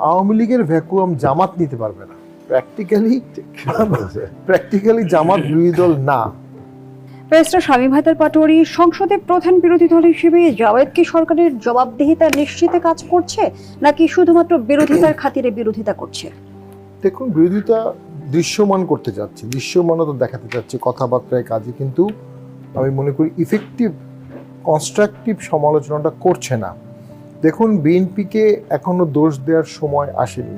আওয়ামী লীগের ভ্যাকুয়াম জামাত নিতে পারবে না। প্র্যাকটিক্যালি জামাত বিরোধী দল না। ব্যারিস্টার শামীম হায়দার পাটোয়ারী, সংসদে প্রধান বিরোধী দল হিসেবে জাওয়াদ কি সরকারের জবাবদিহিতা নিশ্চিতে কাজ করছে, নাকি শুধুমাত্র বিরোধিতার খাতিরে বিরোধিতা করছে? দেখুন, বিরোধিতা দৃশ্যমান করতে যাচ্ছে, দৃশ্যমানতা দেখাতে যাচ্ছে কথাবার্তায়, কাজে, কিন্তু আমি মনে করি ইফেক্টিভ কনস্ট্রাকটিভ সমালোচনাটা করছে না। দেখুন, বিএনপিকে এখনো দোষ দেওয়ার সময় আসেনি।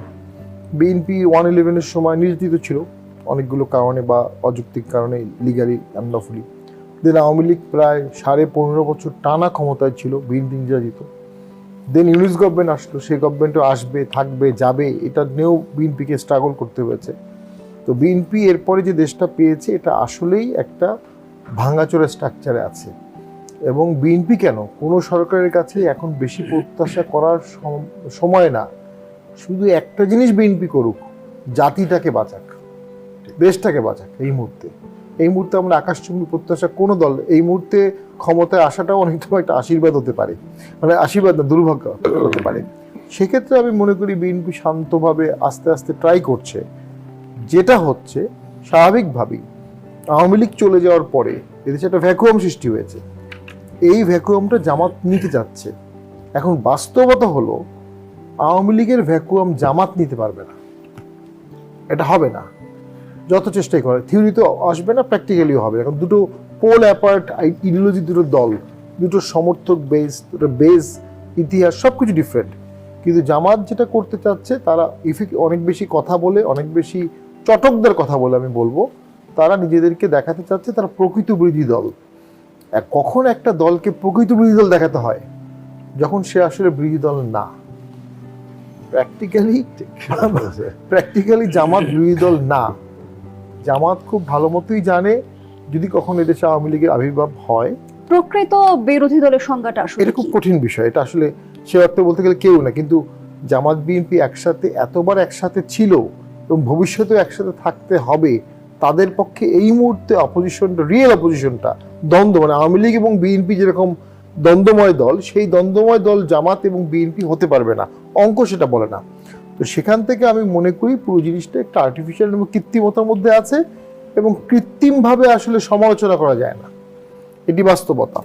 বিএনপি 111-এর সময় নির্যাতিত ছিল অনেকগুলো কারণে বা অযৌক্তিক কারণে, লিগালি আনলফুলি। দেন আওয়ামী লীগ প্রায় 15.5 বছর টানা ক্ষমতায় ছিল, বিএনপি নির্যাতিত। দেন ইউনিস গভর্নমেন্ট আসলো, সেই গভর্নমেন্টও আসবে, থাকবে, যাবে, এটা নিয়েও বিএনপিকে স্ট্রাগল করতে হয়েছে। তো বিএনপি এরপরে যে দেশটা পেয়েছে, এটা আসলেই একটা ভাঙাচোরা স্ট্রাকচারে আছে। এবং বিএনপি কেন, কোনো সরকারের কাছে এখন বেশি প্রত্যাশা করার সময় না। শুধু একটা জিনিস বিএনপি করুক, জাতিটাকে বাঁচাক, দেশটাকে বাঁচাক। এই মুহূর্তে আমরা আকাশচুম্বী প্রত্যাশা কোনো দল, এই মুহূর্তে ক্ষমতায় আসাটাও অনেক সময় একটা আশীর্বাদ হতে পারে, মানে আশীর্বাদ না, দুর্ভাগ্য হতে পারে। সেক্ষেত্রে আমি মনে করি বিএনপি শান্তভাবে আস্তে আস্তে ট্রাই করছে। যেটা হচ্ছে, স্বাভাবিকভাবেই আওয়ামী লীগ চলে যাওয়ার পরে এদেশে একটা ভ্যাকুয়াম সৃষ্টি হয়েছে। এই ভ্যাকুয়ামটা জামাত নিতে যাচ্ছে। এখন বাস্তবতা হলো, আওয়ামী লীগের ভ্যাকুয়াম জামাত নিতে পারবে না, এটা হবে না, যত চেষ্টাই করে। থিওরিতে আসবে না, প্র্যাকটিক্যালিও হবে। এখন দুটো পোল অ্যাপার্ট ইডিওলজি, দুটো দল, দুটো সমর্থক বেস, দুটো বেস, ইতিহাস, সব কিছু ডিফারেন্ট। কিন্তু জামাত যেটা করতে চাচ্ছে, তারা অনেক বেশি কথা বলে, অনেক বেশি চটকদার কথা বলে আমি বলবো, তারা নিজেদেরকে দেখাতে চাচ্ছে তারা প্রকৃত বিরোধী দল। কখন একটা দলকে প্রকৃত বিরোধী দল দেখাতে হয়? যখন সে আসলে বিরোধী দল না। প্র্যাকটিক্যালি জামাত বিরোধী দল না। জামাত খুব ভালো মতোই জানে, যদি কখনো এদেশে আওয়ামী লীগের আবির্ভাব হয়, প্রকৃত বিরোধী দলের সংজ্ঞাটা আসলে এটা খুব কঠিন বিষয়। এটা আসলে সে অর্থে বলতে গেলে কেউ না, কিন্তু জামাত বিএনপি একসাথে এতবার একসাথে ছিল এবং ভবিষ্যতেও একসাথে থাকতে হবে। তাদের পক্ষে এই মুহূর্তে অপোজিশনটা, রিয়েল অপোজিশনটা, দ্বন্দ্ব, মানে আওয়ামী লীগ এবং বিএনপি যেরকম দ্বন্দ্বময় দল, সেই দ্বন্দ্বময় দল জামাত এবং বিএনপি হতে পারবে না। অঙ্ক সেটা বলে না। তো সেখান থেকে আমি মনে করি পুরো জিনিসটা একটা আর্টিফিশিয়াল এবং কৃত্রিমতার মধ্যে আছে, এবং কৃত্রিমভাবে আসলে সমালোচনা করা যায় না, এটি বাস্তবতা।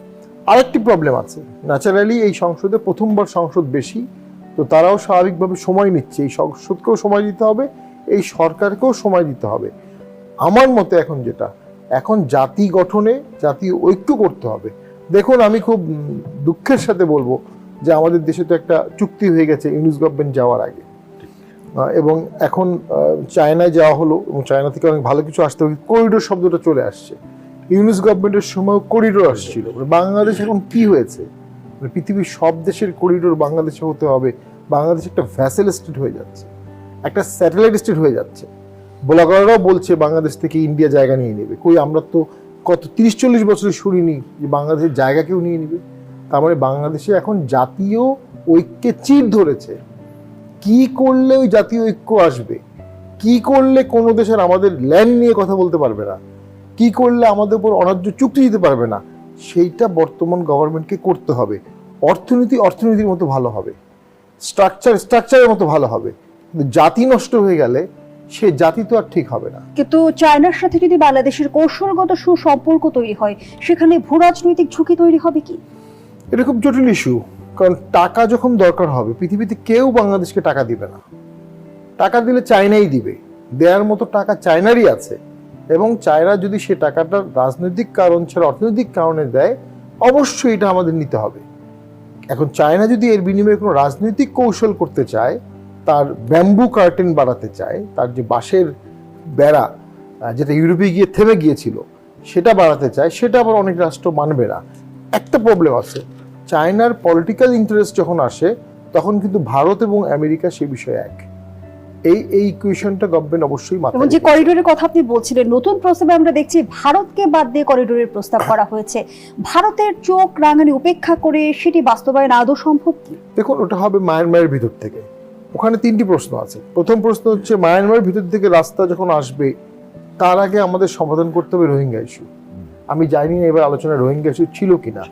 আরেকটি প্রবলেম আছে, ন্যাচারালি এই সংসদে প্রথমবার সংসদ বেশি, তো তারাও স্বাভাবিকভাবে সময় নিচ্ছে। এই সংসদকেও সময় দিতে হবে, এই সরকারকেও সময় দিতে হবে। আমার মতে এখন জাতি গঠনে, জাতীয় ঐক্য করতে হবে। দেখুন, আমি খুব দুঃখের সাথে বলবো যে আমাদের দেশে তো একটা চুক্তি হয়ে গেছে ইউনিস গভর্নমেন্ট যাওয়ার আগে, এবং এখন চায়নায় যাওয়া হলো, এবং চায়না থেকে অনেক ভালো কিছু আসতে হবে। করিডোর শব্দটা চলে আসছে। ইউনিস গভর্নমেন্টের সময় করিডোর আসছিল। বাংলাদেশ এখন কি হয়েছে? পৃথিবীর সব দেশের করিডোর বাংলাদেশে হতে হবে। বাংলাদেশ একটা ভ্যাসেল স্টেট হয়ে যাচ্ছে, একটা স্যাটেলাইট স্টেট হয়ে যাচ্ছে। ব্লগাররাও বলছে বাংলাদেশ থেকে ইন্ডিয়া জায়গা নিয়ে নেবে। কই, আমরা তো কত 30-40 বছরে শুনিনি যে বাংলাদেশের জায়গা কেউ নিয়ে নেবে। তার মানে বাংলাদেশে এখন জাতীয় ঐক্যে চির ধরেছে। কি করলে ওই জাতীয় ঐক্য আসবে? কি করলে কোনো দেশের আমাদের ল্যান্ড নিয়ে কথা বলতে পারবে না? কি করলে আমাদের উপর অন্যায্য চুক্তি দিতে পারবে না? সেইটা বর্তমান গভর্নমেন্টকে করতে হবে। অর্থনীতির মতো ভালো হবে, স্ট্রাকচারের মতো ভালো হবে। কিন্তু জাতি নষ্ট হয়ে গেলে সে জাতি তো আর ঠিক হবে না। কিন্তু চায়নার সাথে যদি বাংলাদেশের কৌশলগত সুসম্পর্ক তৈরি হয়, সেখানে ভূ রাজনৈতিক ঝুঁকি তৈরি হবে কি? এটা খুব জটিল ইস্যু। কারণ টাকা যখন দরকার হবে, পৃথিবীতে কেউ বাংলাদেশকে টাকা দিবে না। টাকা দিলে চায়নাই দিবে। দেওয়ার মতো টাকা চায়নারই আছে, এবং চায়না যদি সে টাকাটা রাজনৈতিক কারণ ছাড়া অর্থনৈতিক কারণে দেয়, অবশ্যই এটা আমাদের নিতে হবে। এখন চায়না যদি এর বিনিময়ে কোনো রাজনৈতিক কৌশল করতে চায়, তার ব্যাম্বু কার্টেন বাড়াতে চায়, তার যে বাঁশের বেড়া যেটা ইউরোপে গিয়ে থেমে গিয়েছিল সেটা বাড়াতে চায়, সেটা আবার অনেক রাষ্ট্র মানবে না। একটা প্রবলেম আছে, চায়নার পলিটিক্যাল ইন্টারেস্ট যখন আসে, তখন কিন্তু ভারত এবং আমেরিকা সে বিষয়ে এক। এই ইকুয়েশনটা গভর্নমেন্ট অবশ্যই মাথায় এবং যে করিডোরের কথা আপনি বলছিলেন, নতুন প্রস্তাবে আমরা দেখছি ভারতকে বাদ দিয়ে করিডোরের প্রস্তাব করা হয়েছে। ভারতের চোখ রাঙানি উপেক্ষা করে সেটি বাস্তবায়ন আদৌ সম্ভব কি? দেখুন, ওটা হবে মায়ানমারের ভিতর থেকে। ওখানে 3টি প্রশ্ন আছে। প্রথম প্রশ্ন হচ্ছে, মায়ানমারের ভিতর থেকে রাস্তা যখন আসবে, তার আগে আমাদের সমাধান করতে হবে রোহিঙ্গা ইস্যু। আমি জানি না এবার আলোচনায় রোহিঙ্গা ইস্যু ছিল কিনা।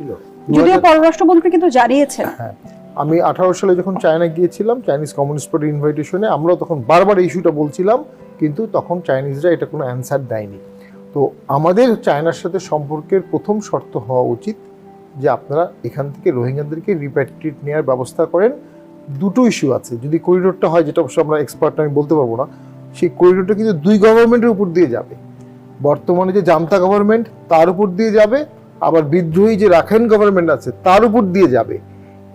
যদিও পররাষ্ট্রমন্ত্রী কিন্তু জানিয়েছেন। হ্যাঁ, আমি 18 সালে যখন চায়না গিয়েছিলাম চাইনিজ কমিউনিস্ট পার্টির ইনভাইটেশনে, আমরাও তখন বারবার এই ইস্যুটা বলছিলাম, কিন্তু তখন চাইনিজরা এটা কোনো অ্যান্সার দেয়নি। তো আমাদের চায়নার সাথে সম্পর্কের প্রথম শর্ত হওয়া উচিত যে আপনারা এখান থেকে রোহিঙ্গাদেরকে রিপ্যাট্রিয়েট নেওয়ার ব্যবস্থা করেন। দুটো ইস্যু আছে, যদি করিডোরটা হয়, যেটা অবশ্য আমরা এক্সপার্ট আমি বলতে পারবো না, সেই করিডোরটা কিন্তু দুই গভর্নমেন্টের উপর দিয়ে যাবে। বর্তমানে যে জান্তা গভর্নমেন্ট তার উপর দিয়ে যাবে, আবার বিদ্রোহী যে রাখাইন গভর্নমেন্ট আছে তার উপর দিয়ে যাবে।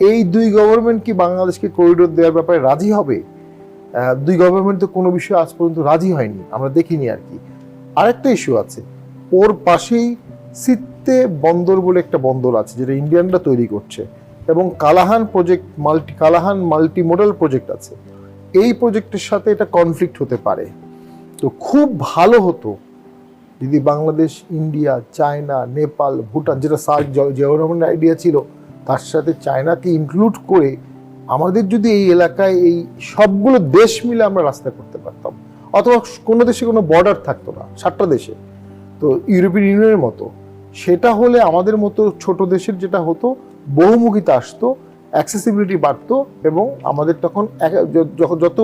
এই দুই গভর্নমেন্ট কি বাংলাদেশকে করিডোর দেওয়ার ব্যাপারে রাজি হবে? দুই গভর্নমেন্ট তো কোনো বিষয়ে আজ পর্যন্ত রাজি হয়নি, আমরা দেখিনি আর কি। আরেকটা ইস্যু আছে, ওর পাশেই সিত্তে বন্দর বলে একটা বন্দর আছে যেটা ইন্ডিয়ানরা তৈরি করছে, এবং কালাহান মাল্টি মডেল প্রজেক্ট আছে। এই প্রজেক্টের সাথে এটা কনফ্লিক্ট হতে পারে। তো খুব ভালো হতো যদি বাংলাদেশ, ইন্ডিয়া, চায়না, নেপাল, ভুটান, যেটা সার্ক জিওগ্রাফির আইডিয়া ছিল, তার সাথে চায়নাকে ইনক্লুড করে আমাদের যদি এই এলাকায় এই সবগুলো দেশ মিলে আমরা রাস্তা করতে পারতাম, অথবা কোনো দেশে কোনো বর্ডার থাকতো না, 7টা দেশে, তো ইউরোপিয়ান ইউনিয়নের মতো, সেটা হলে আমাদের মতো ছোট দেশের যেটা হতো, বহুমুখিতা আসতো, অ্যাক্সেসিবিলিটি বাড়তো, এবং আমাদের তখন যত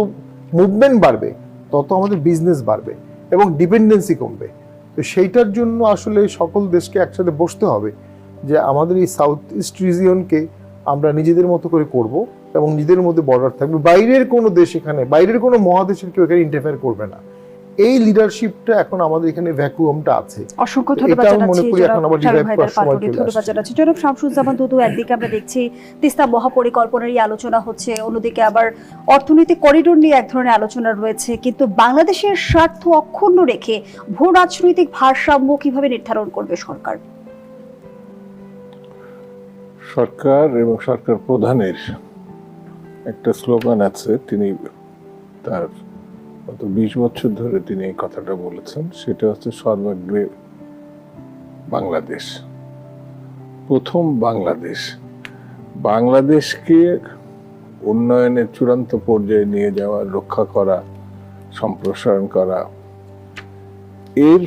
মুভমেন্ট বাড়বে তত আমাদের বিজনেস বাড়বে এবং ডিপেন্ডেন্সি কমবে। তো সেইটার জন্য আসলে সকল দেশকে একসাথে বসতে হবে যে আমাদের এই সাউথ ইস্ট রিজিয়নকে আমরা নিজেদের মতো করে করব, এবং নিজেদের মধ্যে বর্ডার থাকবে, বাইরের কোনো দেশ এখানে, বাইরের কোনো মহাদেশের কেউ এখানে ইন্টারফেয়ার করবে না। এই লিডারশিপটা এখন আমাদের এখানে ভ্যাকুয়ামটা আছে। অসংখ্য ধন্যবাদ জানাচ্ছি জনাব শামসুজ্জামান দুদু। একদিকে আমরা দেখছি তিস্তা মহাপরিকল্পনারই আলোচনা হচ্ছে, অন্যদিকে আবার অর্থনৈতিক করিডোর নিয়ে এক ধরনের আলোচনা রয়েছে, কিন্তু বাংলাদেশের স্বার্থ অক্ষুণ্ণ রেখে ভূ রাজনৈতিক ভারসাম্য কিভাবে নির্ধারণ করবে সরকার? সরকার এবং সরকার প্রধানের একটা স্লোগান আছে, তিনি তার গত 20 বছর ধরে তিনি এই কথাটা বলেছেন, সেটা হচ্ছে সর্বাগ্রে বাংলাদেশ, প্রথম বাংলাদেশ। বাংলাদেশকে উন্নয়নের চূড়ান্ত পর্যায়ে নিয়ে যাওয়া, রক্ষা করা, সম্প্রসারণ করা, এর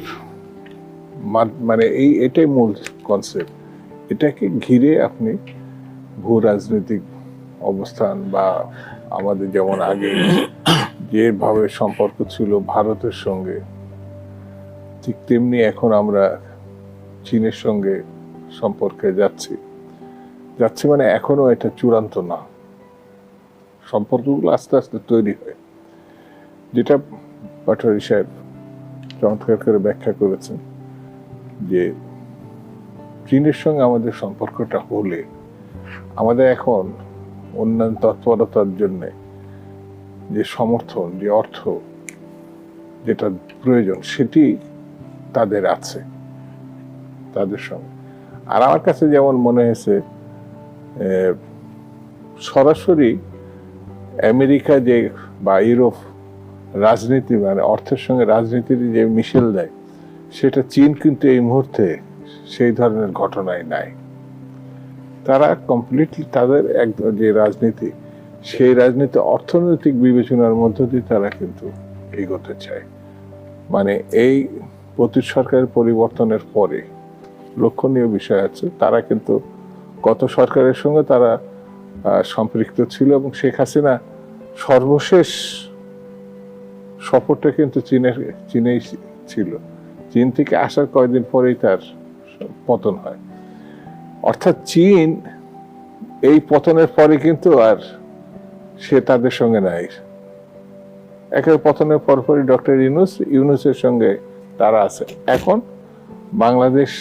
মানে এটাই মূল কনসেপ্ট। এটাকে ঘিরে আপনি ভূ রাজনৈতিক অবস্থান বা আমাদের যেমন আগে যেভাবে সম্পর্ক ছিল ভারতের সঙ্গে, ঠিক তেমনি এখন আমরা চীনের সঙ্গে সম্পর্কে যাচ্ছি মানে এখনো এটা চূড়ান্ত না, সম্পর্কগুলো আস্তে আস্তে তৈরি হয়। যেটা পাটোয়ারি সাহেব চমৎকার করে ব্যাখ্যা করেছেন যে চীনের সঙ্গে আমাদের সম্পর্কটা হলে আমাদের এখন উন্নয়ন তৎপরতার জন্য যে সমর্থন, যে অর্থ যেটা প্রয়োজন, সেটি তাদের আছে তাদের সঙ্গে। আর আমার কাছে যেমন মনে হয়েছে সরাসরি আমেরিকা যে বা ইউরোপ রাজনীতি মানে অর্থের সঙ্গে রাজনীতির যে মিশেল দেয়, সেটা চীন কিন্তু এই মুহূর্তে সেই ধরনের ঘটনাই নাই। তারা কমপ্লিটলি তাদের যে রাজনীতি, সেই রাজনীতি অর্থনৈতিক বিবেচনার মধ্য দিয়ে তারা কিন্তু এগোতে চায়। মানে এই প্রতি সরকারের পরিবর্তনের পরে লক্ষণীয় বিষয় আছে, তারা কিন্তু গত সরকারের সঙ্গে তারা সম্পৃক্ত ছিল, এবং শেখ হাসিনা সর্বশেষ সফরটা কিন্তু চীনেই ছিল। চীন থেকে আসার কয়েকদিন পরেই তার পতন হয়। অর্থাৎ চীন এই পতনের পরে কিন্তু আর সে তাদের সঙ্গে নাই। একেবারে পতনের পরপরই ডক্টর ইউনূসের সঙ্গে তারা আছে। এখন বাংলাদেশ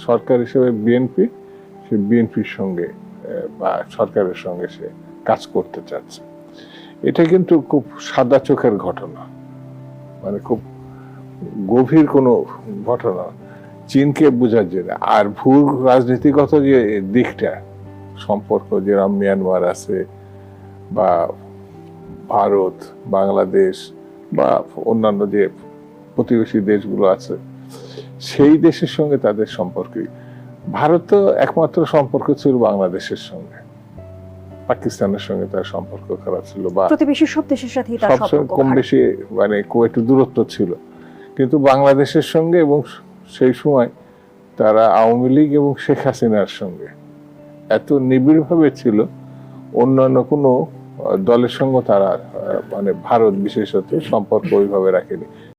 সরকার হিসেবে বিএনপি, সে বিএনপির সঙ্গে বা সরকারের সঙ্গে সে কাজ করতে চাচ্ছে। এটা কিন্তু খুব সাদা চোখের ঘটনা, মানে খুব গভীর কোনো ঘটনা চীনকে বোঝার জন্য। আর ভূ রাজনীতিগত যে দিকটা, সম্পর্ক যেরকম মিয়ানমার আছে বা ভারত, বাংলাদেশ বা অন্যান্য যে প্রতিবেশী দেশগুলো আছে, সেই দেশের সঙ্গে তাদের সম্পর্কে ভারত তো একমাত্র সম্পর্ক ছিল বাংলাদেশের সঙ্গে, পাকিস্তানের সঙ্গে তার সম্পর্ক খারাপ ছিল, বা প্রতিবেশী সব দেশের সাথে সবসময় কম বেশি মানে একটু দূরত্ব ছিল। কিন্তু বাংলাদেশের সঙ্গে এবং সেই সময় তারা আওয়ামী লীগ এবং শেখ হাসিনার সঙ্গে এত নিবিড়ভাবে ছিল, অন্যান্য কোনো দলের সঙ্গে তারা মানে ভারত বিশেষত সম্পর্ক ওইভাবে রাখেনি।